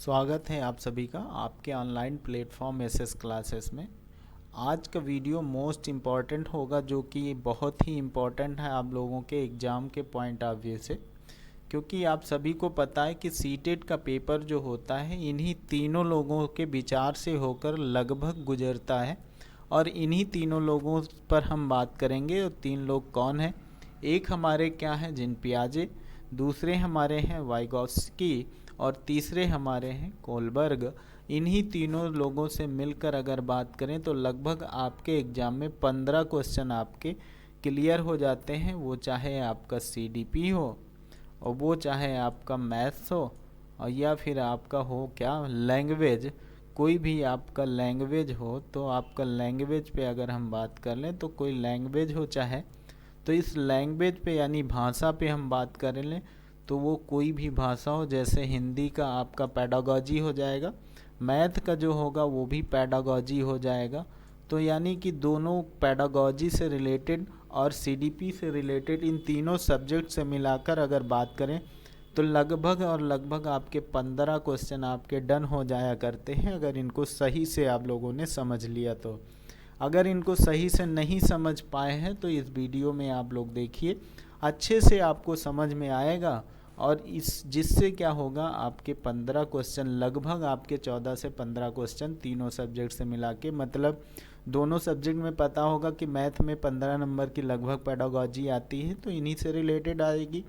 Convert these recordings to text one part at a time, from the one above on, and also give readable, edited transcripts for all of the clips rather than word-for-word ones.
स्वागत है आप सभी का आपके ऑनलाइन प्लेटफॉर्म एसएस क्लासेस में। आज का वीडियो मोस्ट इम्पॉर्टेंट होगा, जो कि बहुत ही इम्पॉर्टेंट है आप लोगों के एग्ज़ाम के पॉइंट ऑफ व्यू से, क्योंकि आप सभी को पता है कि सीटेट का पेपर जो होता है इन्हीं तीनों लोगों के विचार से होकर लगभग गुजरता है। और इन्हीं तीनों लोगों पर हम बात करेंगे। और तीन लोग कौन हैं? एक हमारे क्या हैं, जिन पियाजे, दूसरे हमारे हैं वाइगॉस्की और तीसरे हमारे हैं कोलबर्ग। इन्हीं तीनों लोगों से मिलकर अगर बात करें तो लगभग आपके एग्ज़ाम में 15 क्वेश्चन आपके क्लियर हो जाते हैं। वो चाहे आपका सीडीपी हो, और वो चाहे आपका मैथ्स हो, और या फिर आपका हो क्या लैंग्वेज, कोई भी आपका लैंग्वेज हो। तो आपका लैंग्वेज पे अगर हम बात कर लें तो कोई लैंग्वेज हो चाहे, तो इस लैंग्वेज पे यानी भाषा पे हम बात कर लें तो वो कोई भी भाषा हो। जैसे हिंदी का आपका पेडागॉजी हो जाएगा, मैथ का जो होगा वो भी पेडागॉजी हो जाएगा। तो यानी कि दोनों पेडागॉजी से रिलेटेड और सीडीपी से रिलेटेड इन तीनों सब्जेक्ट से मिलाकर अगर बात करें तो लगभग आपके 15 क्वेश्चन आपके डन हो जाया करते हैं, अगर इनको सही से आप लोगों ने समझ लिया तो। अगर इनको सही से नहीं समझ पाए हैं तो इस वीडियो में आप लोग देखिए, अच्छे से आपको समझ में आएगा। और इस जिससे क्या होगा, आपके 15 क्वेश्चन लगभग आपके 14 से 15 क्वेश्चन तीनों सब्जेक्ट से मिला के, मतलब दोनों सब्जेक्ट में पता होगा कि मैथ में 15 नंबर की लगभग पेडागॉजी आती है तो इन्हीं से रिलेटेड आएगी,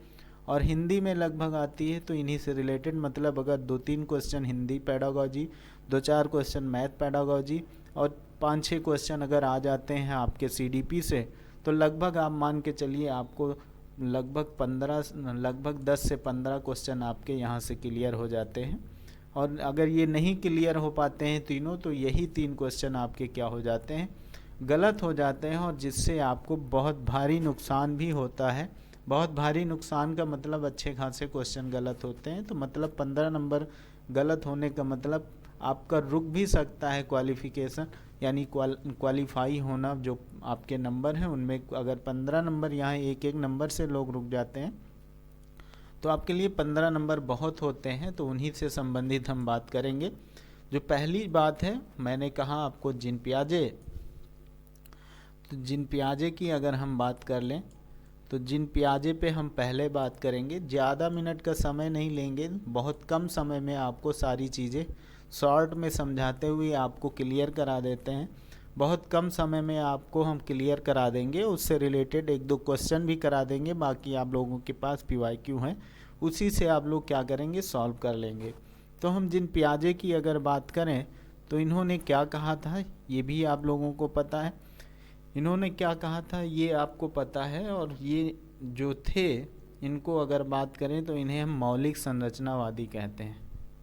और हिंदी में लगभग आती है तो इन्हीं से रिलेटेड। मतलब अगर 2-3 question Hindi pedagogy, 2-4 question math pedagogy और 5-6 क्वेश्चन अगर आ जाते हैं आपके सीडीपी से, तो लगभग आप मान के चलिए आपको लगभग 10 से 15 क्वेश्चन आपके यहाँ से क्लियर हो जाते हैं। और अगर ये नहीं क्लियर हो पाते हैं तीनों, तो यही 3 क्वेश्चन आपके क्या हो जाते हैं, गलत हो जाते हैं, और जिससे आपको बहुत भारी नुकसान भी होता है। बहुत भारी नुकसान का मतलब अच्छे खासे क्वेश्चन गलत होते हैं, तो मतलब 15 नंबर गलत होने का मतलब आपका रुक भी सकता है क्वालिफ़िकेशन, यानी क्वालिफाई होना। जो आपके नंबर हैं उनमें अगर 15 नंबर यहाँ एक एक नंबर से लोग रुक जाते हैं तो आपके लिए 15 नंबर बहुत होते हैं। तो उन्हीं से संबंधित हम बात करेंगे। जो पहली बात है, मैंने कहा आपको जिन पियाजे, तो जिन पियाजे की अगर हम बात कर लें तो जिन पियाजे पे हम पहले बात करेंगे। ज़्यादा मिनट का समय नहीं लेंगे, बहुत कम समय में आपको सारी चीज़ें शॉर्ट में समझाते हुए आपको क्लियर करा देते हैं। बहुत कम समय में आपको हम क्लियर करा देंगे, उससे रिलेटेड 1-2 क्वेश्चन भी करा देंगे। बाकी आप लोगों के पास पीवाईक्यू हैं, उसी से आप लोग क्या करेंगे, सॉल्व कर लेंगे। तो हम जिन पियाजे की अगर बात करें तो इन्होंने क्या कहा था ये भी आप लोगों को पता है। इन्होंने क्या कहा था ये आपको पता है। और ये जो थे, इनको अगर बात करें तो इन्हें हम मौलिक संरचनावादी कहते हैं।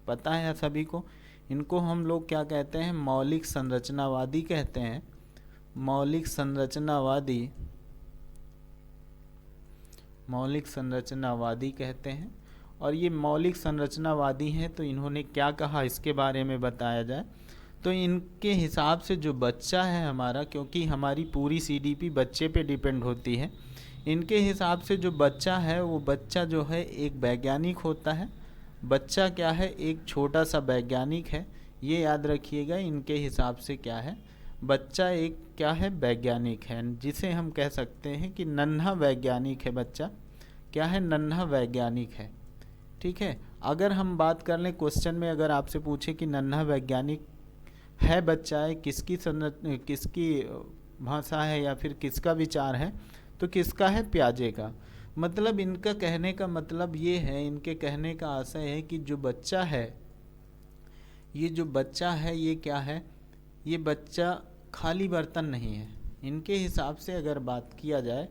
पता है सभी को, इनको हम लोग क्या कहते हैं, मौलिक संरचनावादी कहते हैं। मौलिक संरचनावादी, मौलिक संरचनावादी कहते हैं। और ये मौलिक संरचनावादी हैं, तो इन्होंने क्या कहा इसके बारे में बताया जाए तो इनके हिसाब से जो बच्चा है हमारा, क्योंकि हमारी पूरी सीडीपी बच्चे पे डिपेंड होती है, इनके हिसाब से जो बच्चा है वो बच्चा जो है एक वैज्ञानिक होता है। बच्चा क्या है, एक छोटा सा वैज्ञानिक है। ये याद रखिएगा, इनके हिसाब से क्या है, बच्चा एक क्या है, वैज्ञानिक है, जिसे हम कह सकते हैं कि नन्हा वैज्ञानिक है। बच्चा क्या है, नन्हा वैज्ञानिक है। ठीक है। अगर हम बात कर लें क्वेश्चन में, अगर आपसे पूछे कि नन्हा वैज्ञानिक है बच्चा है, किसकी भाषा है या फिर किसका विचार है, तो किसका है, पियाजे का। मतलब इनका कहने का मतलब ये है, इनके कहने का आशय है कि जो बच्चा है, ये जो बच्चा है ये क्या है, ये बच्चा खाली बर्तन नहीं है। इनके हिसाब से अगर बात किया जाए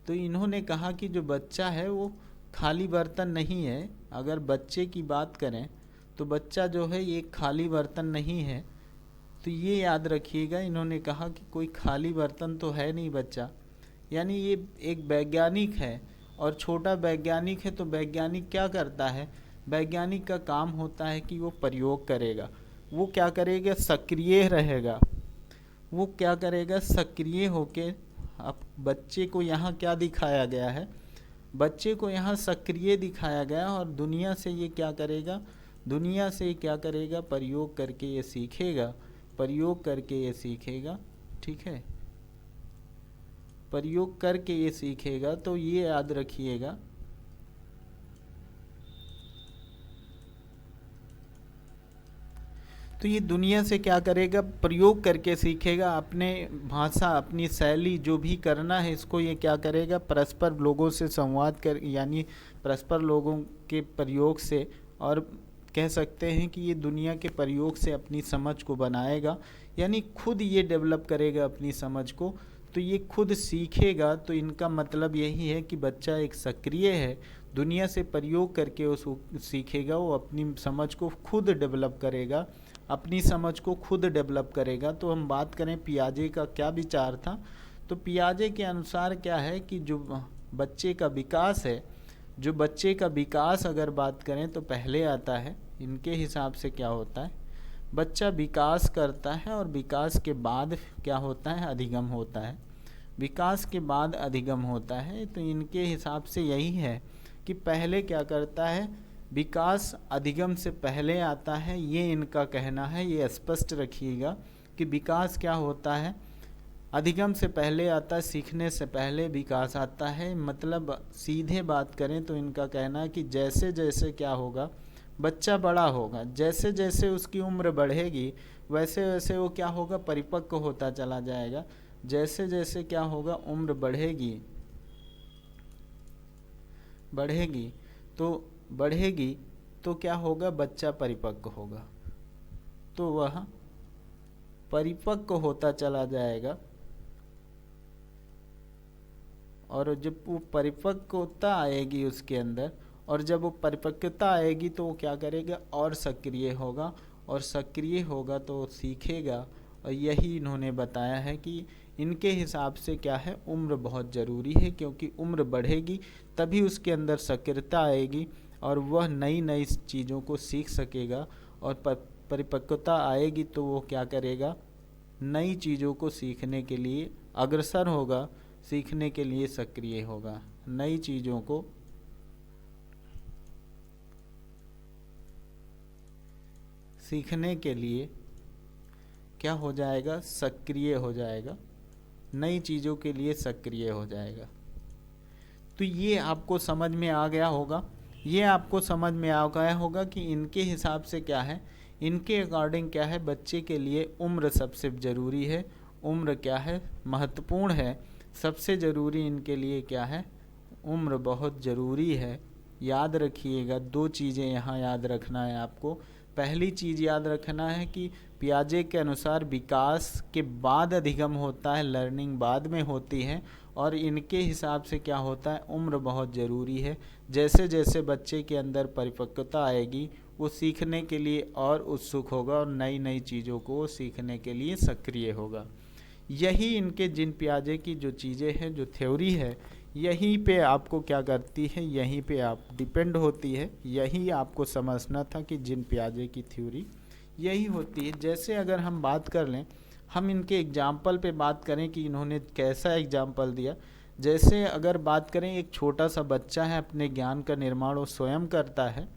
तो इन्होंने कहा कि जो बच्चा है वो खाली बर्तन नहीं है। अगर बच्चे की बात करें तो बच्चा जो है ये खाली बर्तन नहीं है। तो ये याद रखिएगा, इन्होंने कहा कि कोई खाली बर्तन तो है नहीं बच्चा, यानी ये एक वैज्ञानिक है। और छोटा वैज्ञानिक है तो वैज्ञानिक क्या करता है, वैज्ञानिक का काम होता है कि वो प्रयोग करेगा। वो क्या करेगा, सक्रिय रहेगा। वो क्या करेगा, सक्रिय होके। अब बच्चे को यहाँ क्या दिखाया गया है, बच्चे को यहाँ सक्रिय दिखाया गया, और दुनिया से ये क्या करेगा, दुनिया से क्या करेगा, प्रयोग करके ये सीखेगा, प्रयोग करके ये सीखेगा, ठीक है, प्रयोग करके ये सीखेगा। तो ये याद रखिएगा, तो ये दुनिया से क्या करेगा, प्रयोग करके सीखेगा। अपने भाषा, अपनी शैली जो भी करना है इसको ये क्या करेगा, परस्पर लोगों से संवाद कर, यानी परस्पर लोगों के प्रयोग से, और कह सकते हैं कि ये दुनिया के प्रयोग से अपनी समझ को बनाएगा, यानी खुद ये डेवलप करेगा अपनी समझ को। तो ये खुद सीखेगा, तो इनका मतलब यही है कि बच्चा एक सक्रिय है, दुनिया से प्रयोग करके वो सीखेगा, वो अपनी समझ को खुद डेवलप करेगा, अपनी समझ को खुद डेवलप करेगा। तो हम बात करें पियाजे का क्या विचार था, तो पियाजे के अनुसार क्या है कि जो बच्चे का विकास है, जो बच्चे का विकास अगर बात करें तो पहले आता है। इनके हिसाब से क्या होता है, बच्चा विकास करता है और विकास के बाद क्या होता है, अधिगम होता है, विकास के बाद अधिगम होता है। तो इनके हिसाब से यही है कि पहले क्या करता है, विकास अधिगम से पहले आता है, ये इनका कहना है। ये स्पष्ट रखिएगा कि विकास क्या होता है, अधिगम से पहले आता है, सीखने से पहले विकास आता है। मतलब सीधे बात करें तो इनका कहना है कि जैसे जैसे क्या होगा, बच्चा बड़ा होगा, जैसे जैसे उसकी उम्र बढ़ेगी वैसे वैसे वो क्या होगा, परिपक्व होता चला जाएगा। जैसे जैसे क्या होगा, उम्र बढ़ेगी बढ़ेगी तो क्या होगा, बच्चा परिपक्व होगा, तो वह परिपक्व होता चला जाएगा। और जब वो परिपक्वता आएगी उसके अंदर, और जब वो परिपक्वता आएगी तो वो क्या करेगा, और सक्रिय होगा, और सक्रिय होगा तो वो सीखेगा। और यही इन्होंने बताया है कि इनके हिसाब से क्या है, उम्र बहुत ज़रूरी है, क्योंकि उम्र बढ़ेगी तभी उसके अंदर सक्रियता आएगी और वह नई नई चीज़ों को सीख सकेगा। और परिपक्वता आएगी तो वो क्या करेगा, नई चीज़ों को सीखने के लिए अग्रसर होगा, सीखने के लिए सक्रिय होगा, नई चीज़ों को सीखने के लिए क्या हो जाएगा, सक्रिय हो जाएगा, नई चीज़ों के लिए सक्रिय हो जाएगा। तो ये आपको समझ में आ गया होगा, ये आपको समझ में आ गया होगा कि इनके हिसाब से क्या है, इनके अकॉर्डिंग क्या है, बच्चे के लिए उम्र सबसे ज़रूरी है, उम्र क्या है, महत्वपूर्ण है, सबसे ज़रूरी इनके लिए क्या है, उम्र बहुत ज़रूरी है। याद रखिएगा, दो चीज़ें यहाँ याद रखना है आपको। पहली चीज़ याद रखना है कि पियाजे के अनुसार विकास के बाद अधिगम होता है, लर्निंग बाद में होती है, और इनके हिसाब से क्या होता है, उम्र बहुत ज़रूरी है। जैसे जैसे बच्चे के अंदर परिपक्वता आएगी वो सीखने के लिए और उत्सुक होगा और नई नई चीज़ों को सीखने के लिए सक्रिय होगा। यही इनके जिन पियाजे की जो चीज़ें हैं, जो थ्योरी है, यहीं पे आपको क्या करती है, यहीं पे आप डिपेंड होती है। यही आपको समझना था कि जिन पियाजे की थ्योरी यही होती है। जैसे अगर हम बात कर लें, हम इनके एग्जाम्पल पे बात करें कि इन्होंने कैसा एग्जाम्पल दिया। जैसे अगर बात करें, एक छोटा सा बच्चा है, अपने ज्ञान का निर्माण वो स्वयं करता है,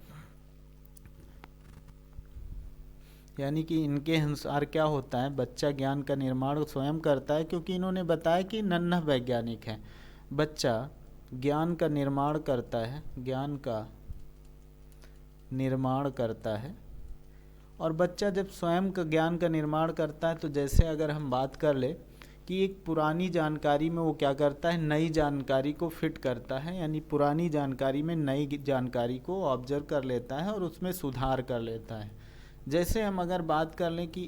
यानी कि इनके अनुसार क्या होता है, बच्चा ज्ञान का निर्माण स्वयं करता है, क्योंकि इन्होंने बताया कि नन्हा वैज्ञानिक है। बच्चा ज्ञान का निर्माण करता है, ज्ञान का निर्माण करता है, और बच्चा जब स्वयं का ज्ञान का निर्माण करता है तो जैसे अगर हम बात कर ले कि एक पुरानी जानकारी में वो क्या करता है, नई जानकारी को फिट करता है, यानी पुरानी जानकारी में नई जानकारी को ऑब्जर्व कर लेता है और उसमें सुधार कर लेता है। जैसे हम अगर बात कर लें कि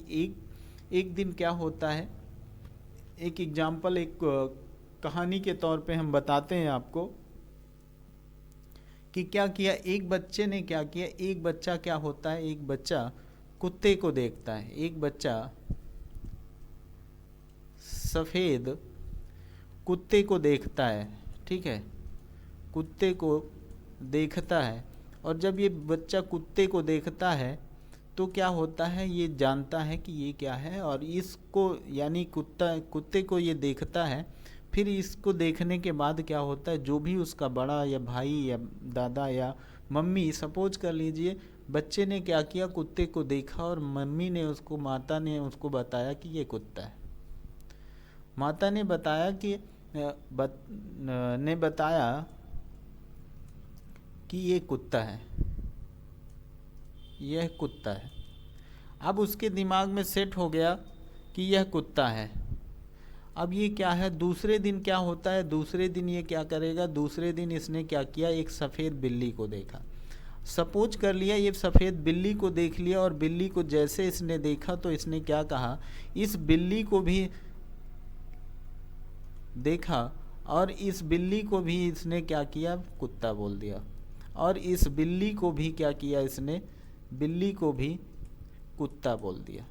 एक दिन क्या होता है, एक एग्जाम्पल, एक कहानी के तौर पे हम बताते हैं आपको कि क्या किया एक बच्चे ने, क्या किया, एक बच्चा क्या होता है, एक बच्चा कुत्ते को देखता है, एक बच्चा सफ़ेद कुत्ते को देखता है, ठीक है, कुत्ते को देखता है। और जब ये बच्चा कुत्ते को देखता है तो क्या होता है, ये जानता है कि ये क्या है, और इसको यानी कुत्ते को ये देखता है। फिर इसको देखने के बाद क्या होता है, जो भी उसका बड़ा या भाई या दादा या मम्मी, सपोज कर लीजिए बच्चे ने क्या किया, कुत्ते को देखा और मम्मी ने उसको, माता ने उसको बताया कि ये कुत्ता है। माता ने बताया कि बताया कि ये कुत्ता है, यह कुत्ता है। अब उसके दिमाग में सेट हो गया कि यह कुत्ता है। अब ये क्या है, दूसरे दिन क्या होता है, दूसरे दिन ये क्या करेगा, दूसरे दिन इसने क्या किया, एक सफ़ेद बिल्ली को देखा। सपोज कर लिया ये सफ़ेद बिल्ली को देख लिया, और बिल्ली को जैसे इसने देखा तो इसने क्या कहा, इस बिल्ली को भी देखा और इस बिल्ली को भी इसने क्या किया, कुत्ता बोल दिया। और इस बिल्ली को भी क्या किया इसने, बिल्ली को भी कुत्ता बोल दिया।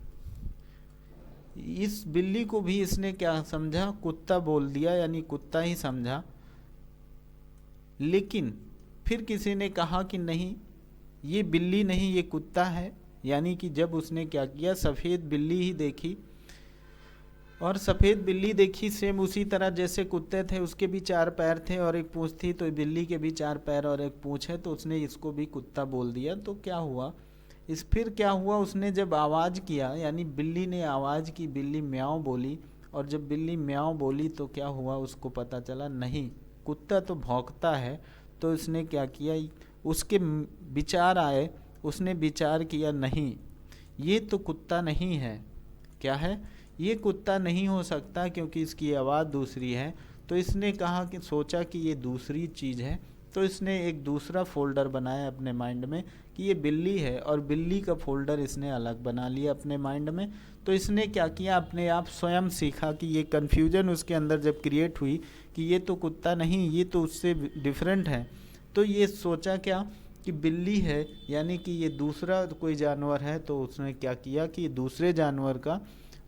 इस बिल्ली को भी इसने क्या समझा, कुत्ता बोल दिया, यानी कुत्ता ही समझा। लेकिन फिर किसी ने कहा कि नहीं, ये बिल्ली नहीं, ये कुत्ता है। यानी कि जब उसने क्या किया, सफ़ेद बिल्ली ही देखी, और सफ़ेद बिल्ली देखी सेम उसी तरह जैसे कुत्ते थे, उसके भी 4 पैर थे और एक पूँछ थी, तो बिल्ली के भी 4 पैर और एक पूँछ है, तो उसने इसको भी कुत्ता बोल दिया। तो क्या हुआ, फिर क्या हुआ, उसने जब आवाज़ किया, यानी बिल्ली ने आवाज़ की, बिल्ली म्याऊं बोली, और जब बिल्ली म्याऊं बोली तो क्या हुआ, उसको पता चला नहीं, कुत्ता तो भौंकता है। तो उसने क्या किया, उसके विचार आए, उसने विचार किया नहीं, ये तो कुत्ता नहीं है। क्या है, ये कुत्ता नहीं हो सकता क्योंकि इसकी आवाज़ दूसरी है। तो इसने कहा कि सोचा कि ये दूसरी चीज़ है, तो इसने एक दूसरा फोल्डर बनाया अपने माइंड में कि ये बिल्ली है, और बिल्ली का फोल्डर इसने अलग बना लिया अपने माइंड में। तो इसने क्या किया, अपने आप स्वयं सीखा कि ये कन्फ्यूजन उसके अंदर जब क्रिएट हुई कि ये तो कुत्ता नहीं, ये तो उससे डिफरेंट है, तो ये सोचा क्या कि बिल्ली है, यानी कि ये दूसरा कोई जानवर है। तो उसने क्या किया कि दूसरे जानवर का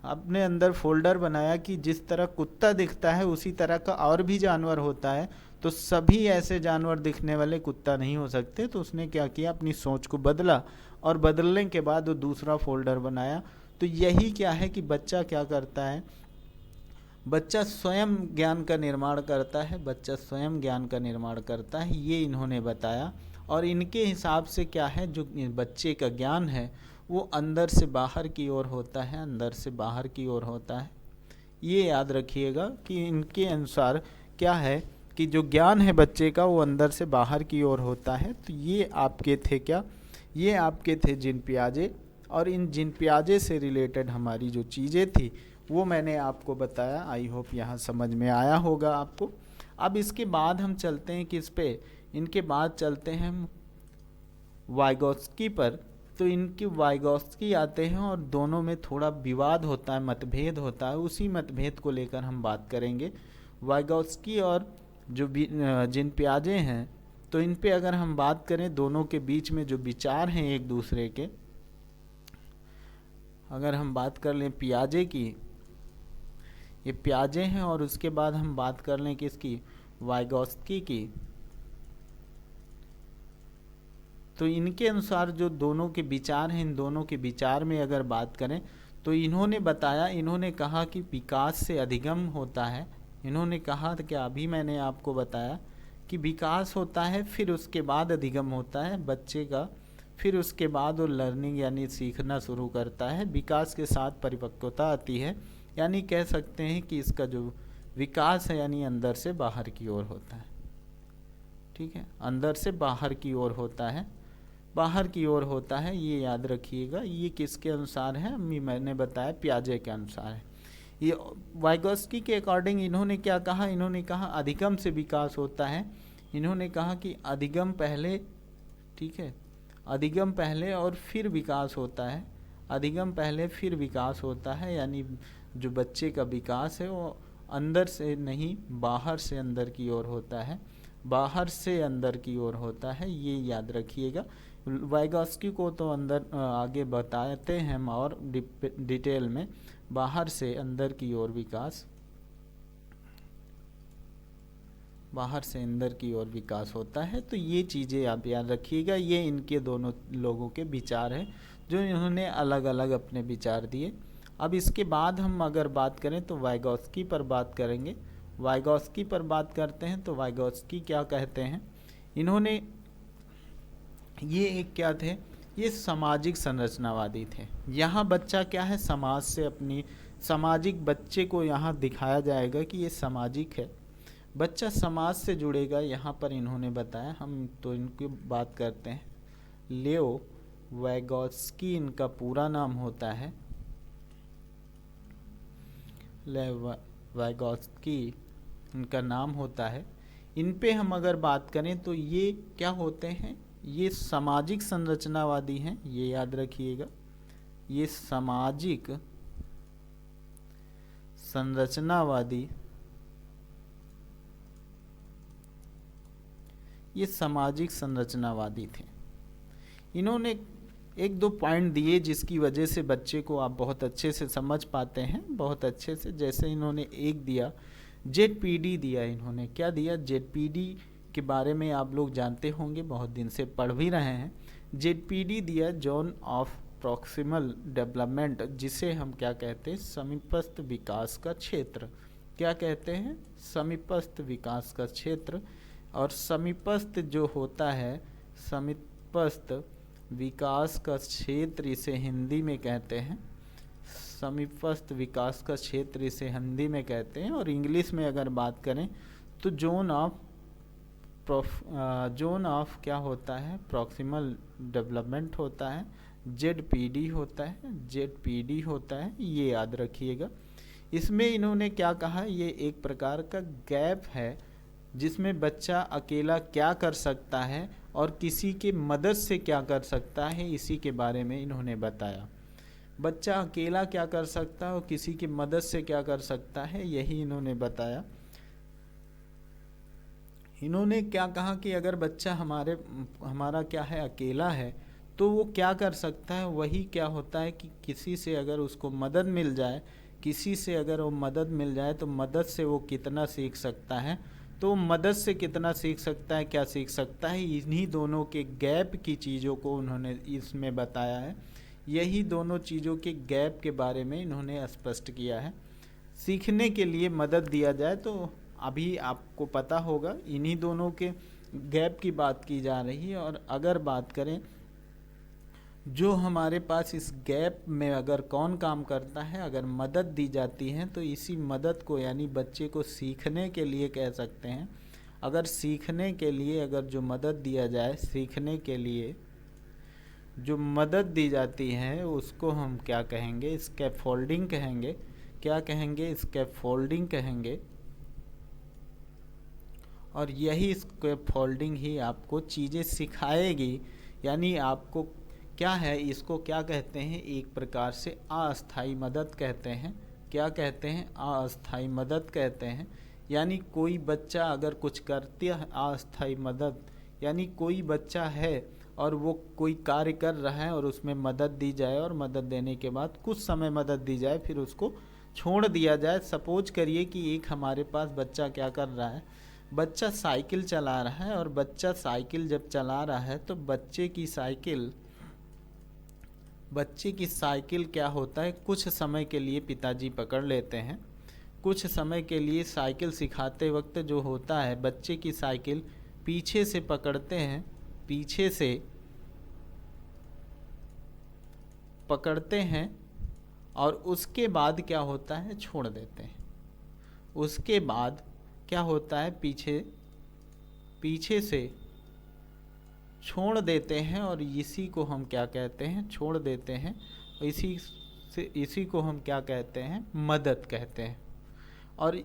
अपने अंदर फोल्डर बनाया कि जिस तरह कुत्ता दिखता है उसी तरह का और भी जानवर होता है, तो सभी ऐसे जानवर दिखने वाले कुत्ता नहीं हो सकते। तो उसने क्या किया, अपनी सोच को बदला, और बदलने के बाद वो दूसरा फोल्डर बनाया। तो यही क्या है कि बच्चा क्या करता है, बच्चा स्वयं ज्ञान का निर्माण करता है, बच्चा स्वयं ज्ञान का निर्माण करता है, ये इन्होंने बताया। और इनके हिसाब से क्या है, जो बच्चे का ज्ञान है वो अंदर से बाहर की ओर होता है, अंदर से बाहर की ओर होता है। ये याद रखिएगा कि इनके अनुसार क्या है कि जो ज्ञान है बच्चे का वो अंदर से बाहर की ओर होता है। तो ये आपके थे क्या, ये आपके थे जीन पियाजे, और इन जीन पियाजे से रिलेटेड हमारी जो चीज़ें थी वो मैंने आपको बताया। आई होप यहाँ समझ में आया होगा आपको। अब इसके बाद हम चलते हैं किस पे, इनके बाद चलते हैं हम वाइगोत्स्की पर। तो इनकी वाइगोत्स्की आते हैं और दोनों में थोड़ा विवाद होता है, मतभेद होता है, उसी मतभेद को लेकर हम बात करेंगे। वाइगोत्स्की और जो जीन पियाजे हैं, तो इन पे अगर हम बात करें, दोनों के बीच में जो विचार हैं एक दूसरे के, अगर हम बात कर लें पियाजे की, ये पियाजे हैं, और उसके बाद हम बात कर लें किसकी, वाइगोत्स्की की, तो इनके अनुसार जो दोनों के विचार हैं, इन दोनों के विचार में अगर बात करें तो इन्होंने बताया, इन्होंने कहा कि विकास से अधिगम होता है। इन्होंने कहा कि अभी मैंने आपको बताया कि विकास होता है, फिर उसके बाद अधिगम होता है बच्चे का, फिर उसके बाद वो लर्निंग यानी सीखना शुरू करता है, विकास के साथ परिपक्वता आती है। यानी कह सकते हैं कि इसका जो विकास है यानी अंदर से बाहर की ओर होता है। ठीक है, अंदर से बाहर की ओर होता है, बाहर की ओर होता है, ये याद रखिएगा। ये किसके अनुसार है, मैंने बताया पियाजे के अनुसार है। ये वाइगोत्स्की के अकॉर्डिंग इन्होंने क्या कहा, इन्होंने कहा अधिगम से विकास होता है। इन्होंने कहा कि अधिगम पहले, ठीक है, अधिगम पहले और फिर विकास होता है, अधिगम पहले फिर विकास होता है। यानी जो बच्चे का विकास है वो अंदर से नहीं, बाहर से अंदर की ओर होता है, बाहर से अंदर की ओर होता है, ये याद रखिएगा। वाइगोत्स्की को तो अंदर आगे बताते हैं हम और डिटेल में, बाहर से अंदर की ओर विकास, बाहर से अंदर की ओर विकास होता है। तो ये चीज़ें आप याद रखिएगा। ये इनके दोनों लोगों के विचार हैं जो इन्होंने अलग अलग अपने विचार दिए। अब इसके बाद हम अगर बात करें तो वाइगोत्स्की पर बात करेंगे। वाइगोत्स्की पर बात करते हैं तो वाइगोत्स्की क्या कहते हैं, इन्होंने ये एक क्या थे, ये सामाजिक संरचनावादी थे। यहाँ बच्चा क्या है, समाज से अपनी सामाजिक, बच्चे को यहाँ दिखाया जाएगा कि ये सामाजिक है, बच्चा समाज से जुड़ेगा। यहाँ पर इन्होंने बताया, हम तो इनकी बात करते हैं। लियो वैगोत्स्की इनका पूरा नाम होता है, लेव वैगोत्स्की इनका नाम होता है। इन पे हम अगर बात करें तो ये क्या होते हैं, ये सामाजिक संरचनावादी हैं, ये याद रखिएगा। ये सामाजिक संरचनावादी, ये सामाजिक संरचनावादी थे। इन्होंने एक दो पॉइंट दिए जिसकी वजह से बच्चे को आप बहुत अच्छे से समझ पाते हैं, बहुत अच्छे से। जैसे इन्होंने एक दिया, जेडपीडी दिया। इन्होंने क्या दिया, जेडपीडी के बारे में आप लोग जानते होंगे, बहुत दिन से पढ़ भी रहे हैं। जेडपीडी दिया, जोन ऑफ प्रॉक्सिमल डेवलपमेंट, जिसे हम क्या कहते हैं, समीपस्थ विकास का क्षेत्र। क्या कहते हैं, समीपस्थ विकास का क्षेत्र। और समीपस्थ जो होता है, समीपस्थ विकास का क्षेत्र इसे हिंदी में कहते हैं, समीपस्थ विकास का क्षेत्र इसे हिंदी में कहते हैं। और इंग्लिश में अगर बात करें तो जोन ऑफ क्या होता है, प्रॉक्सिमल डेवलपमेंट होता है, जेडपीडी होता है, जेडपीडी होता है, ये याद रखिएगा। इसमें इन्होंने क्या कहा, ये एक प्रकार का गैप है जिसमें बच्चा अकेला क्या कर सकता है और किसी के मदद से क्या कर सकता है, इसी के बारे में इन्होंने बताया। बच्चा अकेला क्या कर सकता है और किसी की मदद से क्या कर सकता है, यही इन्होंने बताया। इन्होंने क्या कहा कि अगर बच्चा हमारा क्या है, अकेला है, तो वो क्या कर सकता है, वही क्या होता है कि किसी से अगर उसको मदद मिल जाए, किसी से अगर वो मदद मिल जाए तो मदद से वो कितना सीख सकता है। तो मदद से कितना सीख सकता है, क्या सीख सकता है, इन्हीं दोनों के गैप की चीज़ों को उन्होंने इसमें बताया है। यही दोनों चीज़ों के गैप के बारे में इन्होंने स्पष्ट किया है। सीखने के लिए मदद दिया जाए तो अभी आपको पता होगा इन्हीं दोनों के गैप की बात की जा रही है। और अगर बात करें जो हमारे पास इस गैप में अगर कौन काम करता है, अगर मदद दी जाती है तो इसी मदद को, यानी बच्चे को सीखने के लिए कह सकते हैं। अगर सीखने के लिए अगर जो मदद दिया जाए, सीखने के लिए जो मदद दी जाती है उसको हम क्या कहेंगे, स्कैफोल्डिंग कहेंगे। क्या कहेंगे, स्कैफोल्डिंग कहेंगे। और यही स्कैफोल्डिंग ही आपको चीज़ें सिखाएगी, यानी आपको क्या है, इसको क्या कहते हैं, एक प्रकार से अस्थाई मदद कहते हैं। क्या कहते हैं, अस्थाई मदद कहते हैं। यानी कोई बच्चा अगर कुछ करते है, अस्थाई मदद, यानी कोई बच्चा है और वो कोई कार्य कर रहा है और उसमें मदद दी जाए, और मदद देने के बाद कुछ समय मदद दी जाए, फिर उसको छोड़ दिया जाए। सपोज करिए कि एक हमारे पास बच्चा क्या कर रहा है, बच्चा साइकिल चला रहा है, और बच्चा साइकिल जब चला रहा है तो बच्चे की साइकिल क्या होता है, कुछ समय के लिए पिताजी पकड़ लेते हैं। कुछ समय के लिए साइकिल सिखाते वक्त जो होता है, बच्चे की साइकिल पीछे से पकड़ते हैं, पीछे से पकड़ते हैं, और उसके बाद क्या होता है, छोड़ देते हैं। उसके बाद क्या होता है, पीछे से छोड़ देते हैं, और इसी को हम क्या कहते हैं, छोड़ देते हैं। इसी को हम क्या कहते हैं, मदद कहते हैं। और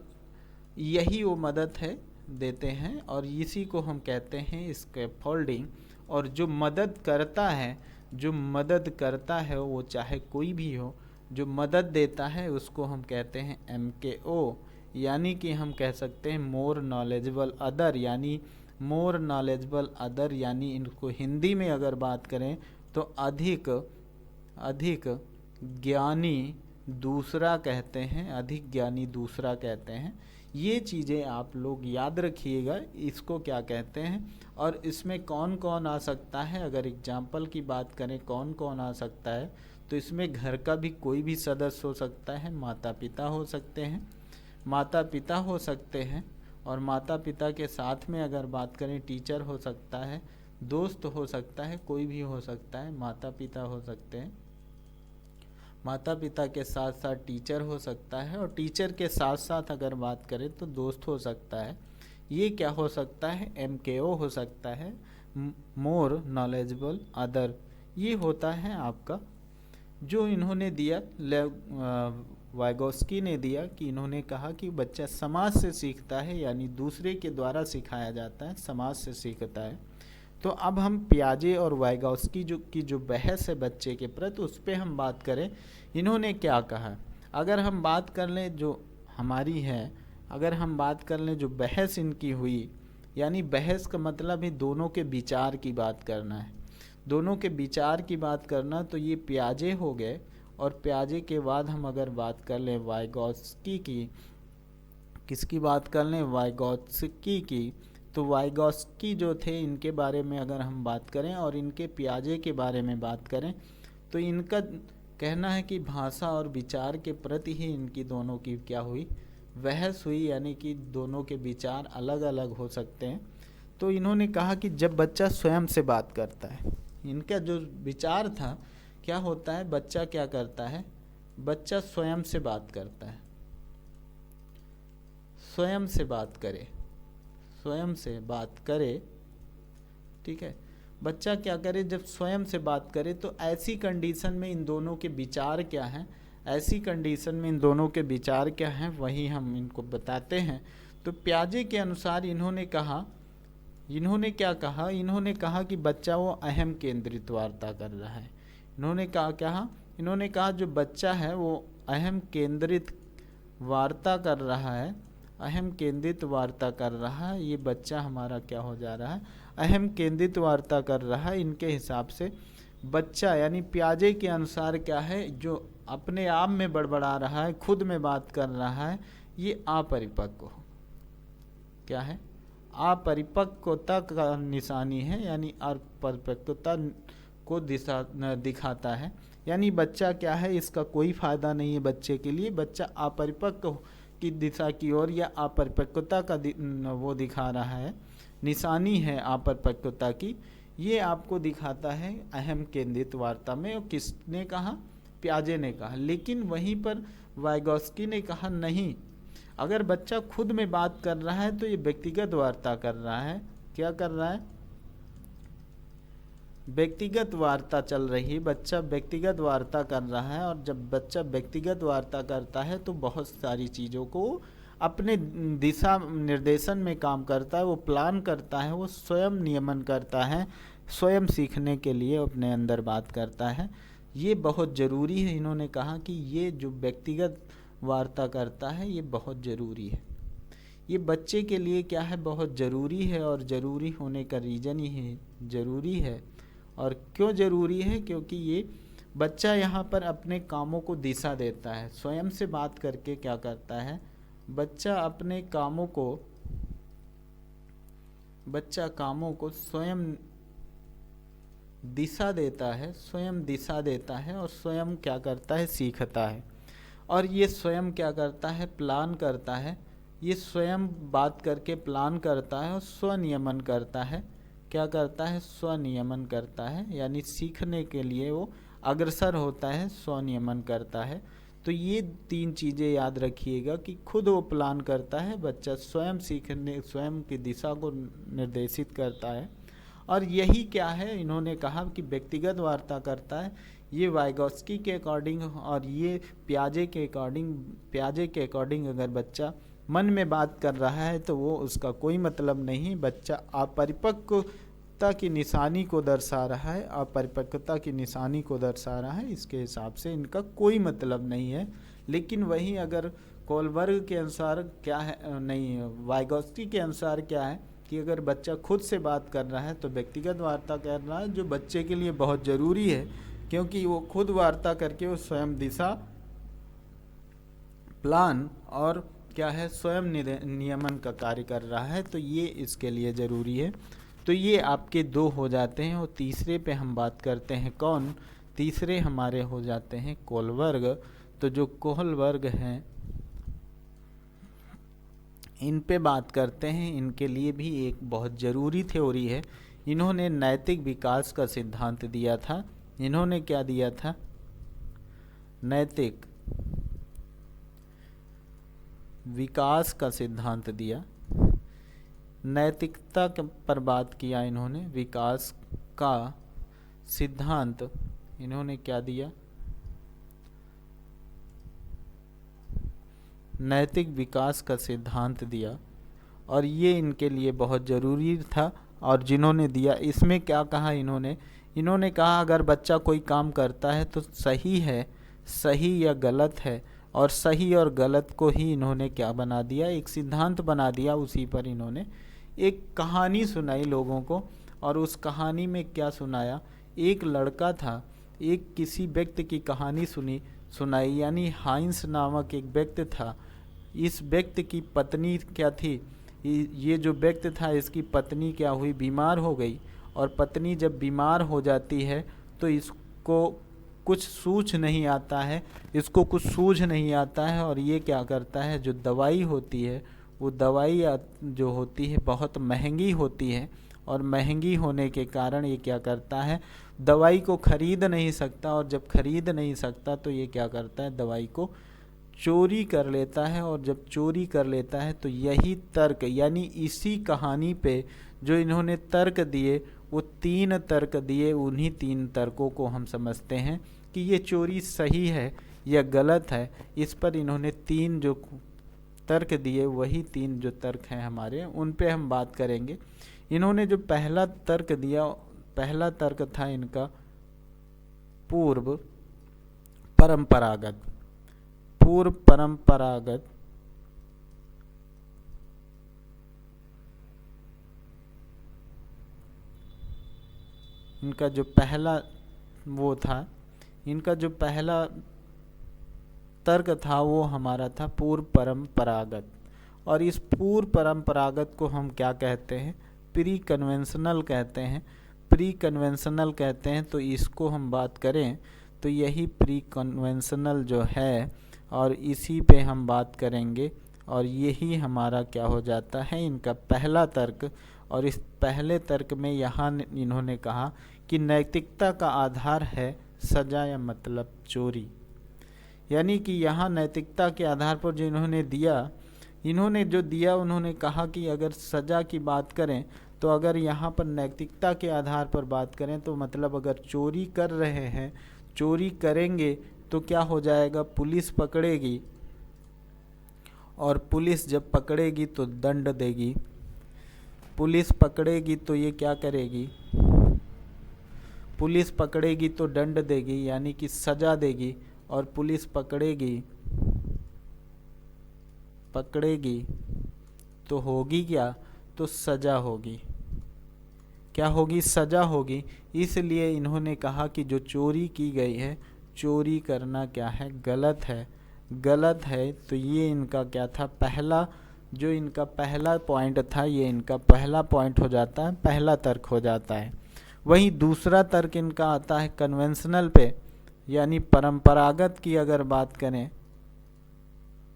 यही वो मदद है, देते हैं, और इसी को हम कहते हैं स्कैफोल्डिंग। और जो मदद करता है वो चाहे कोई भी हो, जो मदद देता है उसको हम कहते हैं MKO, यानी कि हम कह सकते हैं मोर नॉलेजेबल अदर, यानी मोर नॉलेजेबल अदर, यानी इनको हिंदी में अगर बात करें तो अधिक ज्ञानी दूसरा कहते हैं, अधिक ज्ञानी दूसरा कहते हैं। ये चीज़ें आप लोग याद रखिएगा, इसको क्या कहते हैं। और इसमें कौन कौन आ सकता है, अगर एग्जाम्पल की बात करें कौन कौन आ सकता है, तो इसमें घर का भी कोई भी सदस्य हो सकता है, माता पिता हो सकते हैं, और माता पिता के साथ में अगर बात करें टीचर हो सकता है, दोस्त हो सकता है, कोई भी हो सकता है, माता पिता हो सकते हैं, माता पिता के साथ साथ टीचर हो सकता है, और टीचर के साथ साथ अगर बात करें तो दोस्त हो सकता है। ये क्या हो सकता है, MKO हो सकता है, मोर नॉलेजेबल अदर। ये होता है आपका जो इन्होंने दिया, वाइगोस्की ने दिया, कि इन्होंने कहा कि बच्चा समाज से सीखता है, यानी दूसरे के द्वारा सिखाया जाता है, समाज से सीखता है। तो अब हम पियाजे और वाइगोस्की जो बहस है बच्चे के प्रति, उस पर हम बात करें, इन्होंने क्या कहा। अगर हम बात कर लें जो हमारी है, अगर हम बात कर लें जो बहस इनकी हुई, यानी बहस का मतलब ही दोनों के विचार की बात करना है, दोनों के विचार की बात करना, तो ये पियाजे हो गए। और पियाजे के बाद हम अगर बात कर लें वाइगोस्की की, किसकी बात कर लें, वाइगोस्की की, तो वाइगोस्की जो थे, इनके बारे में अगर हम बात करें और इनके पियाजे के बारे में बात करें, तो इनका कहना है कि भाषा और विचार के प्रति ही इनकी दोनों की क्या हुई, बहस हुई, यानी कि दोनों के विचार अलग अलग हो सकते हैं। तो इन्होंने कहा कि जब बच्चा स्वयं से बात करता है, इनका जो विचार था क्या होता है, बच्चा क्या करता है, बच्चा स्वयं से बात करता है, स्वयं से बात करे, स्वयं से बात करे, ठीक है। बच्चा क्या करे, जब स्वयं से बात करे, तो ऐसी कंडीशन में इन दोनों के विचार क्या हैं, ऐसी कंडीशन में इन दोनों के विचार क्या हैं, वही हम इनको बताते हैं। तो पियाजे के अनुसार इन्होंने कहा, इन्होंने क्या कहा, इन्होंने कहा कि बच्चा वो अहम केंद्रित वार्ता कर रहा है। इन्होंने कहा, इन्होंने कहा जो बच्चा है वो अहम केंद्रित वार्ता कर रहा है, अहम केंद्रित वार्ता कर रहा है। ये बच्चा हमारा क्या हो जा रहा है, अहम केंद्रित वार्ता कर रहा है। इनके हिसाब से बच्चा, यानी पियाजे के अनुसार क्या है, जो अपने आप में बड़बड़ा रहा है, खुद में बात कर रहा है, ये अपरिपक्व, क्या है, अपरिपक्वता का निशानी है, यानी अपरिपक्वता को दिखाता है। यानी बच्चा क्या है, इसका कोई फ़ायदा नहीं है बच्चे के लिए, बच्चा अपरिपक्व की दिशा की ओर या अपरिपक्वता का वो दिखा रहा है, निशानी है अपरिपक्वता की। ये आपको दिखाता है अहम केंद्रित वार्ता में। और किसने कहा, पियाजे ने कहा। लेकिन वहीं पर वाइगोस्की ने कहा नहीं, अगर बच्चा खुद में बात कर रहा है तो ये व्यक्तिगत वार्ता कर रहा है। क्या कर रहा है, व्यक्तिगत वार्ता चल रही है, बच्चा व्यक्तिगत वार्ता कर रहा है। और जब बच्चा व्यक्तिगत वार्ता करता है तो बहुत सारी चीज़ों को अपने दिशा निर्देशन में काम करता है, वो प्लान करता है, वो स्वयं नियमन करता है, स्वयं सीखने के लिए अपने अंदर बात करता है। ये बहुत ज़रूरी है। इन्होंने कहा कि ये जो व्यक्तिगत वार्ता करता है ये बहुत ज़रूरी है, ये बच्चे के लिए क्या है, बहुत ज़रूरी है। और ज़रूरी होने का रीज़न ही है, ज़रूरी है। और क्यों ज़रूरी है, क्योंकि ये बच्चा यहाँ पर अपने कामों को दिशा देता है, स्वयं से बात करके क्या करता है, बच्चा अपने कामों को, बच्चा कामों को स्वयं दिशा देता है, स्वयं दिशा देता है, और स्वयं क्या करता है, सीखता है। और ये स्वयं क्या करता है, प्लान करता है, ये स्वयं बात करके प्लान करता है और स्वनियमन करता है। क्या करता है, स्वनियमन करता है, यानी सीखने के लिए वो अग्रसर होता है, स्वनियमन करता है। तो ये तीन चीज़ें याद रखिएगा कि खुद वो प्लान करता है, बच्चा स्वयं सीखने, स्वयं की दिशा को निर्देशित करता है। और यही क्या है, इन्होंने कहा कि व्यक्तिगत वार्ता करता है। ये वाइगोस्की के अकॉर्डिंग और ये पियाजे के अकॉर्डिंग अगर बच्चा मन में बात कर रहा है तो वो उसका कोई मतलब नहीं, बच्चा अपरिपक्वता की निशानी को दर्शा रहा है, अपरिपक्वता की निशानी को दर्शा रहा है, इसके हिसाब से इनका कोई मतलब नहीं है। लेकिन वहीं अगर कोलबर्ग के अनुसार क्या है, नहीं, वाइगोस्की के अनुसार क्या है कि अगर बच्चा खुद से बात कर रहा है तो व्यक्तिगत वार्ता कर रहा है, जो बच्चे के लिए बहुत ज़रूरी है, क्योंकि वो खुद वार्ता करके वो स्वयं दिशा, प्लान और क्या है, स्वयं नियमन का कार्य कर रहा है। तो ये इसके लिए ज़रूरी है। तो ये आपके दो हो जाते हैं। और तीसरे पे हम बात करते हैं, कौन, तीसरे हमारे हो जाते हैं कोलबर्ग। तो जो कोलबर्ग हैं इन पे बात करते हैं, इनके लिए भी एक बहुत ज़रूरी थ्योरी है। इन्होंने नैतिक विकास का सिद्धांत दिया था। इन्होंने क्या दिया था? नैतिक विकास का सिद्धांत दिया। नैतिकता पर बात किया इन्होंने, विकास का सिद्धांत इन्होंने क्या दिया? नैतिक विकास का सिद्धांत दिया, और ये इनके लिए बहुत ज़रूरी था। और जिन्होंने दिया, इसमें क्या कहा इन्होंने कहा अगर बच्चा कोई काम करता है तो सही है, सही या गलत है, और सही और गलत को ही इन्होंने क्या बना दिया? एक सिद्धांत बना दिया। उसी पर इन्होंने एक कहानी सुनाई लोगों को, और उस कहानी में क्या सुनाया? एक लड़का था, एक किसी व्यक्ति की कहानी सुनाई, यानी हाइंस नामक एक व्यक्ति था। इस व्यक्ति की पत्नी क्या थी? ये जो व्यक्ति था, इसकी पत्नी क्या हुई? बीमार हो गई। और पत्नी जब बीमार हो जाती है तो इसको कुछ सूझ नहीं आता है, और ये क्या करता है? जो दवाई होती है, वो दवाई जो होती है बहुत महंगी होती है, और महंगी होने के कारण ये क्या करता है? दवाई को खरीद नहीं सकता, और जब खरीद नहीं सकता तो ये क्या करता है? दवाई को चोरी कर लेता है। और जब चोरी कर लेता है तो यही तर्क, यानी इसी कहानी पे जो इन्होंने तर्क दिए, वो 3 तर्क दिए, उन्हीं 3 तर्कों को हम समझते हैं कि ये चोरी सही है या गलत है। इस पर इन्होंने 3 जो तर्क दिए, वही 3 जो तर्क हैं हमारे, उन पे हम बात करेंगे। इन्होंने जो पहला तर्क दिया, पहला तर्क था इनका पूर्व परंपरागत। पूर्व परंपरागत इनका जो पहला वो था, इनका जो पहला तर्क था वो हमारा था पूर्व परंपरागत। और इस पूर्व परंपरागत को हम क्या कहते हैं? प्री कन्वेंशनल कहते हैं। प्री कन्वेंशनल कहते हैं। तो इसको हम बात करें तो यही प्री कन्वेंशनल जो है, और इसी पे हम बात करेंगे, और यही हमारा क्या हो जाता है? इनका पहला तर्क। और इस पहले तर्क में यहाँ इन्होंने कहा कि नैतिकता का आधार है सजा या मतलब चोरी। यानी कि यहाँ नैतिकता के आधार पर जो उन्होंने कहा कि अगर सज़ा की बात करें तो अगर यहाँ पर नैतिकता के आधार पर बात करें तो मतलब अगर चोरी कर रहे हैं, चोरी करेंगे तो क्या हो जाएगा? पुलिस पकड़ेगी, और पुलिस जब पकड़ेगी तो दंड देगी। पुलिस पकड़ेगी तो ये क्या करेगी? पुलिस पकड़ेगी तो दंड देगी, यानी कि सज़ा देगी। और पुलिस पकड़ेगी तो होगी क्या? तो सज़ा होगी। क्या होगी? सज़ा होगी। इसलिए इन्होंने कहा कि जो चोरी की गई है, चोरी करना क्या है? गलत है। गलत है। तो ये इनका क्या था? पहला जो इनका पहला पॉइंट था, ये इनका पहला पॉइंट हो जाता है, पहला तर्क हो जाता है। वहीं दूसरा तर्क इनका आता है कन्वेंशनल पे, यानी परंपरागत की अगर बात करें,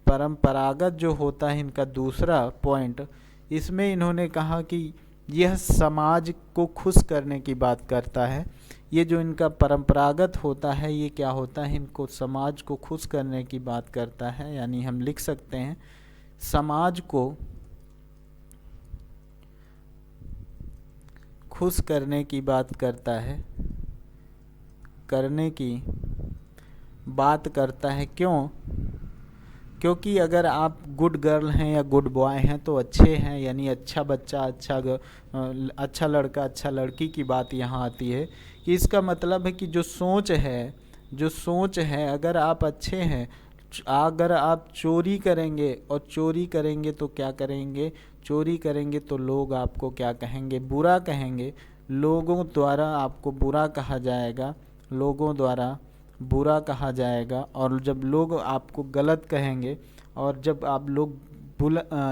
परंपरागत जो होता है इनका दूसरा पॉइंट, इसमें इन्होंने कहा कि यह समाज को खुश करने की बात करता है। ये जो इनका परंपरागत होता है, ये क्या होता है? इनको समाज को खुश करने की बात करता है। यानी हम लिख सकते हैं समाज को खुश करने की बात करता है, करने की बात करता है। क्यों? क्योंकि अगर आप गुड गर्ल हैं या गुड बॉय हैं तो अच्छे हैं, यानी अच्छा बच्चा, अच्छा लड़का, अच्छा लड़की की बात यहाँ आती है कि इसका मतलब है कि जो सोच है, अगर आप अच्छे हैं, अगर आप चोरी करेंगे, और चोरी करेंगे तो क्या करेंगे? चोरी करेंगे तो लोग आपको क्या कहेंगे? बुरा कहेंगे। लोगों द्वारा आपको बुरा कहा जाएगा, लोगों द्वारा बुरा कहा जाएगा। और जब लोग आपको गलत कहेंगे, और जब आप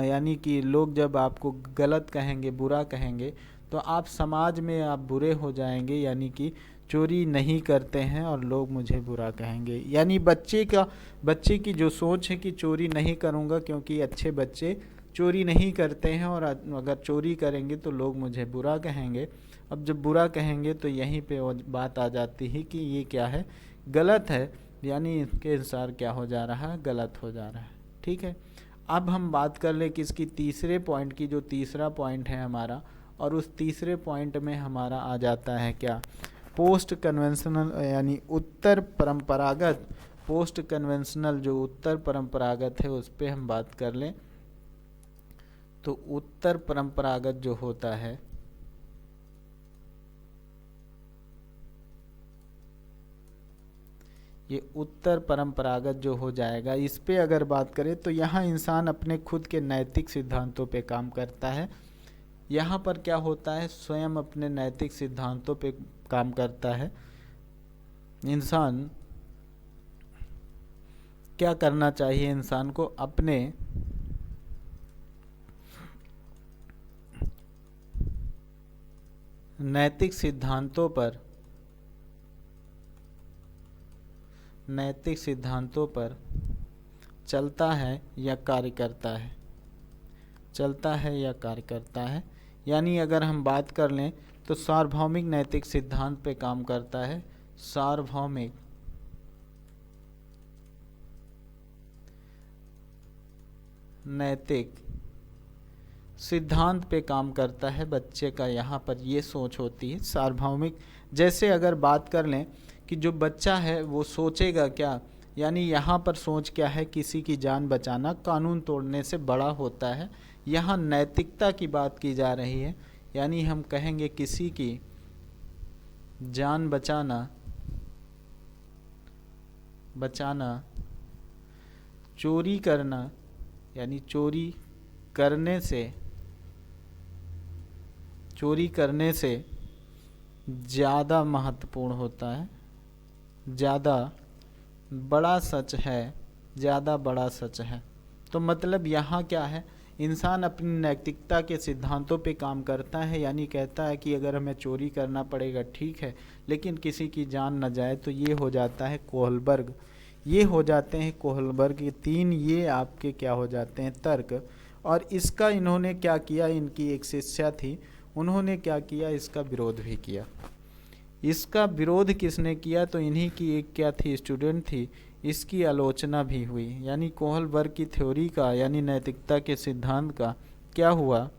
यानी कि लोग जब आपको गलत कहेंगे, बुरा कहेंगे, तो आप समाज में आप बुरे हो जाएंगे। यानी कि चोरी नहीं करते हैं और लोग मुझे बुरा कहेंगे। यानी बच्चे की जो सोच है कि चोरी नहीं करूँगा क्योंकि अच्छे बच्चे चोरी नहीं करते हैं, और अगर चोरी करेंगे तो लोग मुझे बुरा कहेंगे। अब जब बुरा कहेंगे तो यहीं पे वो बात आ जाती है कि ये क्या है, गलत है, यानी इसके अनुसार क्या हो जा रहा है, गलत हो जा रहा है। ठीक है, अब हम बात कर ले किसकी, तीसरे पॉइंट की, जो तीसरा पॉइंट है हमारा, और उस तीसरे पॉइंट में हमारा आ जाता है क्या, पोस्ट कन्वेंशनल, यानी उत्तर परंपरागत। पोस्ट कन्वेंशनल जो उत्तर परंपरागत है उस पर हम बात कर लें तो उत्तर परंपरागत जो होता है, ये उत्तर परंपरागत जो हो जाएगा, इस पे अगर बात करें तो यहाँ इंसान अपने खुद के नैतिक सिद्धांतों पे काम करता है। यहाँ पर क्या होता है, स्वयं अपने नैतिक सिद्धांतों पे काम करता है। इंसान क्या करना चाहिए, इंसान को अपने नैतिक सिद्धांतों पर चलता है या कार्य करता है, चलता है या कार्य करता है। यानी अगर हम बात कर लें तो सार्वभौमिक नैतिक सिद्धांत पे काम करता है, सार्वभौमिक नैतिक सिद्धांत पे काम करता है बच्चे का। यहाँ पर ये सोच होती है सार्वभौमिक। जैसे अगर बात कर लें कि जो बच्चा है वो सोचेगा क्या, यानी यहाँ पर सोच क्या है, किसी की जान बचाना कानून तोड़ने से बड़ा होता है। यहाँ नैतिकता की बात की जा रही है, यानी हम कहेंगे किसी की जान बचाना चोरी करना, यानी चोरी करने से ज़्यादा महत्वपूर्ण होता है, ज़्यादा बड़ा सच है। तो मतलब यहाँ क्या है, इंसान अपनी नैतिकता के सिद्धांतों पे काम करता है, यानी कहता है कि अगर हमें चोरी करना पड़ेगा ठीक है, लेकिन किसी की जान न जाए। तो ये हो जाता है कोहलबर्ग, ये हो जाते हैं कोहलबर्ग के 3 ये आपके क्या हो जाते हैं, तर्क। और इसका इन्होंने क्या किया, इनकी एक शिष्या थी, उन्होंने क्या किया, इसका विरोध भी किया। इसका विरोध किसने किया, तो इन्हीं की एक क्या थी, स्टूडेंट थी, इसकी आलोचना भी हुई। यानी कोहलबर्ग की थ्योरी का, यानी नैतिकता के सिद्धांत का क्या हुआ,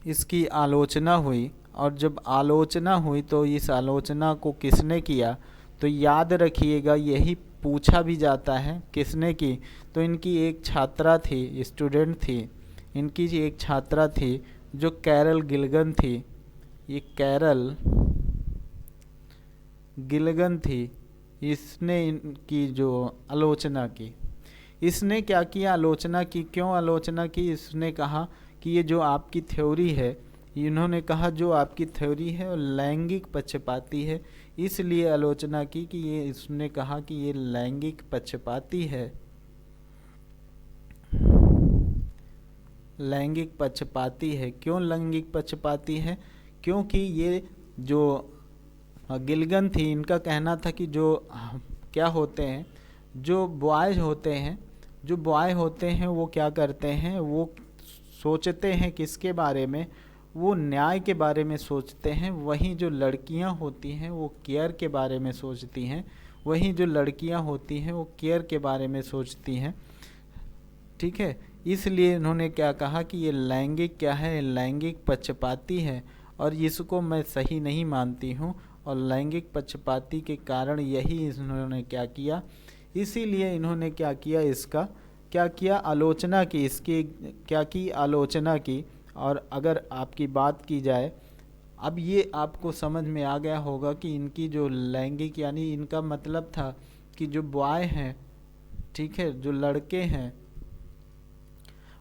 इसकी आलोचना हुई। और जब आलोचना हुई तो इस आलोचना को किसने किया, तो याद रखिएगा यही पूछा भी जाता है किसने की, तो इनकी एक छात्रा थी, स्टूडेंट थी, इनकी एक छात्रा थी जो कैरल गिल्गन थी। ये कैरल गिल्गन थी, इसने इनकी जो आलोचना की, इसने क्या किया, आलोचना की। क्यों आलोचना की, इसने कहा कि ये जो आपकी थ्योरी है, इन्होंने कहा जो आपकी थ्योरी है वो लैंगिक पक्षपाती है, इसलिए आलोचना की कि ये, इसने कहा कि ये लैंगिक पक्षपाती है। लैंगिक पक्षपाती है, क्यों लैंगिक पक्षपाती है, क्योंकि ये जो गिल्गन थी, इनका कहना था कि जो क्या होते हैं, जो बॉयज़ होते हैं वो क्या करते हैं, वो सोचते हैं किसके बारे में, वो न्याय के बारे में सोचते हैं। वहीं जो लड़कियां होती हैं वो केयर के बारे में सोचती हैं, ठीक है। इसलिए इन्होंने क्या कहा कि ये लैंगिक क्या है, लैंगिक पक्षपाती है, और इसको मैं सही नहीं मानती हूँ। और लैंगिक पक्षपाती के कारण यही इन्होंने क्या किया, इसीलिए इन्होंने क्या किया, इसका क्या किया, आलोचना की, इसकी क्या की, आलोचना की। और अगर आपकी बात की जाए, अब ये आपको समझ में आ गया होगा कि इनकी जो लैंगिक, यानी इनका मतलब था कि जो बॉय हैं, ठीक है, जो लड़के हैं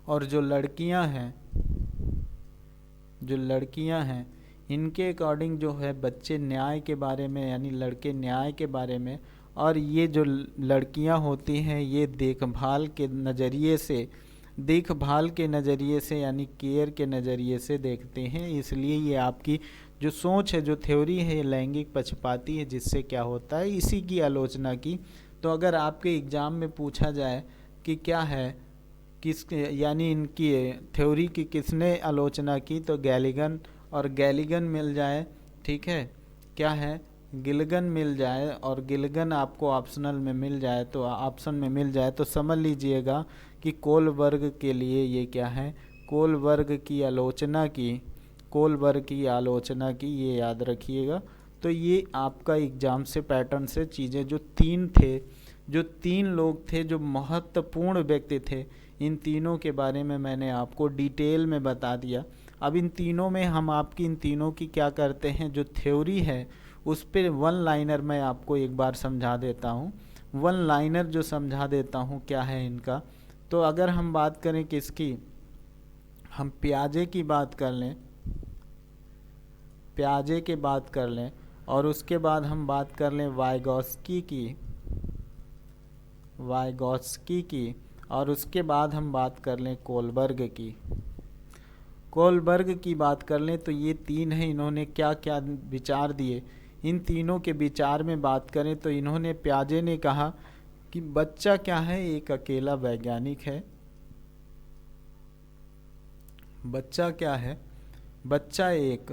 और जो लड़कियां हैं, इनके अकॉर्डिंग जो है बच्चे न्याय के बारे में, यानी लड़के न्याय के बारे में, और ये जो लड़कियां होती हैं ये देखभाल के नज़रिए से यानी केयर के नज़रिए से देखते हैं। इसलिए ये आपकी जो सोच है, जो थ्योरी है, ये लैंगिक पक्षपाती है, जिससे क्या होता है, इसी की आलोचना की। तो अगर आपके एग्ज़ाम में पूछा जाए कि क्या है, यानी इनकी थ्योरी की किसने आलोचना की, तो गैलिगन और गैलिगन मिल जाए, ठीक है, क्या है, गिलगन मिल जाए और गिलगन आपको ऑप्शनल में मिल जाए तो ऑप्शन में मिल जाए तो समझ लीजिएगा कि कोलबर्ग के लिए ये क्या है, कोलबर्ग की आलोचना की, कोलबर्ग की आलोचना की, ये याद रखिएगा। तो ये आपका एग्ज़ाम से पैटर्न से चीज़ें जो तीन थे, जो तीन लोग थे जो महत्वपूर्ण व्यक्ति थे, इन तीनों के बारे में मैंने आपको डिटेल में बता दिया। अब इन तीनों में हम आपकी इन तीनों की क्या करते हैं, जो थ्योरी है उस पर वन लाइनर मैं आपको एक बार समझा देता हूँ। वन लाइनर जो समझा देता हूँ क्या है इनका। तो अगर हम बात करें किसकी, हम पियाजे की बात कर लें, पियाजे की बात कर लें, और उसके बाद हम बात कर लें वाइगॉस्की की, वाइगॉस्की की, और उसके बाद हम बात कर लें कोलबर्ग की, कोलबर्ग की बात कर लें। तो ये तीन हैं, इन्होंने क्या क्या विचार दिए, इन तीनों के विचार में बात करें तो इन्होंने, पियाजे ने कहा कि बच्चा क्या है, एक अकेला वैज्ञानिक है। बच्चा क्या है, बच्चा एक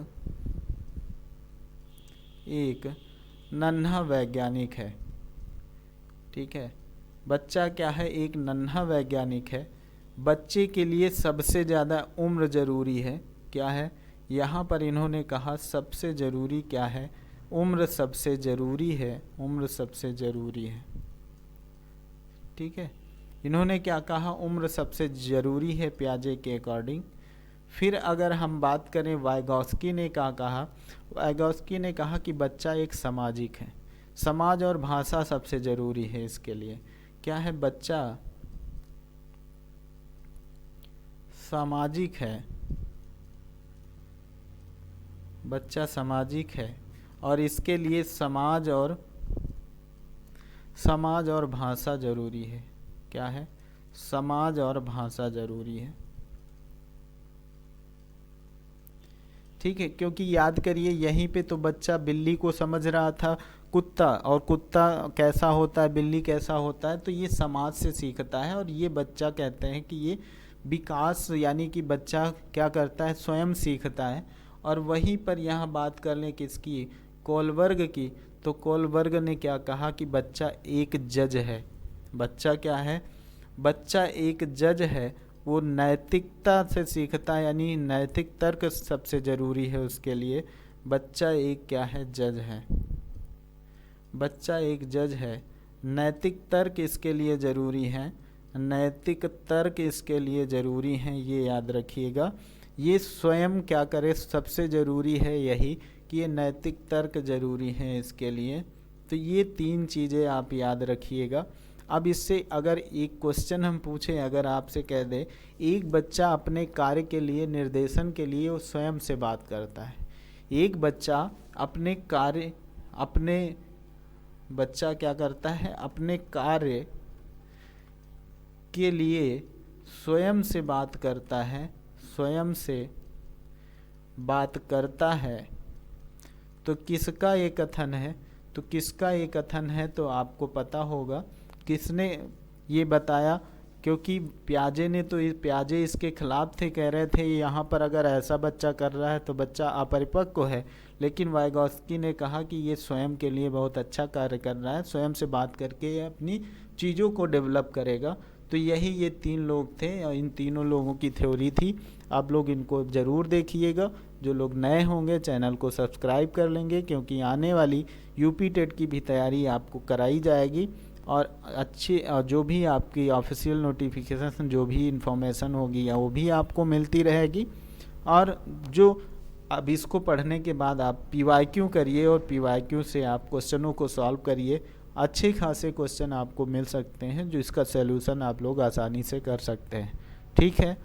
नन्हा वैज्ञानिक है, ठीक है, बच्चा क्या है, एक नन्हा वैज्ञानिक है। बच्चे के लिए सबसे ज़्यादा उम्र ज़रूरी है, क्या है, यहाँ पर इन्होंने कहा सबसे ज़रूरी क्या है, उम्र सबसे ज़रूरी है, उम्र सबसे ज़रूरी है, ठीक है, इन्होंने क्या कहा, उम्र सबसे ज़रूरी है पियाजे के अकॉर्डिंग। फिर अगर हम बात करें वाइगॉस्की ने क्या कहा, वाइगॉस्की ने कहा कि बच्चा एक सामाजिक है, समाज और भाषा सबसे ज़रूरी है इसके लिए, क्या है, बच्चा सामाजिक है, बच्चा सामाजिक है और इसके लिए समाज और भाषा ज़रूरी है, क्या है, समाज और भाषा ज़रूरी है, ठीक है। क्योंकि याद करिए यहीं पे तो बच्चा बिल्ली को समझ रहा था कुत्ता, और कुत्ता कैसा होता है, बिल्ली कैसा होता है, तो ये समाज से सीखता है। और ये बच्चा कहते हैं कि ये विकास, यानी कि बच्चा क्या करता है, स्वयं सीखता है। और वहीं पर यहाँ बात कर लें किसकी, कोलबर्ग की, तो कोलबर्ग ने क्या कहा कि बच्चा एक जज है, बच्चा क्या है, बच्चा एक जज है, वो नैतिकता से सीखता है, यानी नैतिक तर्क सबसे ज़रूरी है उसके लिए। बच्चा एक क्या है, जज है, बच्चा एक जज है, नैतिक तर्क इसके लिए ज़रूरी है, नैतिक तर्क इसके लिए ज़रूरी हैं, ये याद रखिएगा। ये स्वयं क्या करे, सबसे ज़रूरी है यही कि ये नैतिक तर्क ज़रूरी है इसके लिए। तो ये तीन चीज़ें आप याद रखिएगा। अब इससे अगर एक क्वेश्चन हम पूछें, अगर आपसे कह दे एक बच्चा अपने कार्य के लिए, निर्देशन के लिए वो स्वयं से बात करता है, एक बच्चा अपने कार्य, बच्चा क्या करता है, अपने कार्य के लिए स्वयं से बात करता है, स्वयं से बात करता है, तो किसका ये कथन है, तो किसका ये कथन है, तो आपको पता होगा किसने ये बताया। क्योंकि पियाजे ने तो, पियाजे इसके खिलाफ थे, कह रहे थे यहाँ पर अगर ऐसा बच्चा कर रहा है तो बच्चा अपरिपक्व है। लेकिन वाइगॉस्की ने कहा कि ये स्वयं के लिए बहुत अच्छा कार्य कर रहा है, स्वयं से बात करके अपनी चीज़ों को डेवलप करेगा। तो यही ये तीन लोग थे और इन तीनों लोगों की थ्योरी थी। आप लोग इनको ज़रूर देखिएगा। जो लोग नए होंगे चैनल को सब्सक्राइब कर लेंगे, क्योंकि आने वाली यूपी टेट की भी तैयारी आपको कराई जाएगी और अच्छी जो भी आपकी ऑफिशियल नोटिफिकेशन, जो भी इंफॉर्मेशन होगी वो भी आपको मिलती रहेगी। और जो अब इसको पढ़ने के बाद आप PYQ करिए और PYQ से आप क्वेश्चनों को सॉल्व करिए। अच्छे खासे क्वेश्चन आपको मिल सकते हैं जो इसका सलूशन आप लोग आसानी से कर सकते हैं। ठीक है।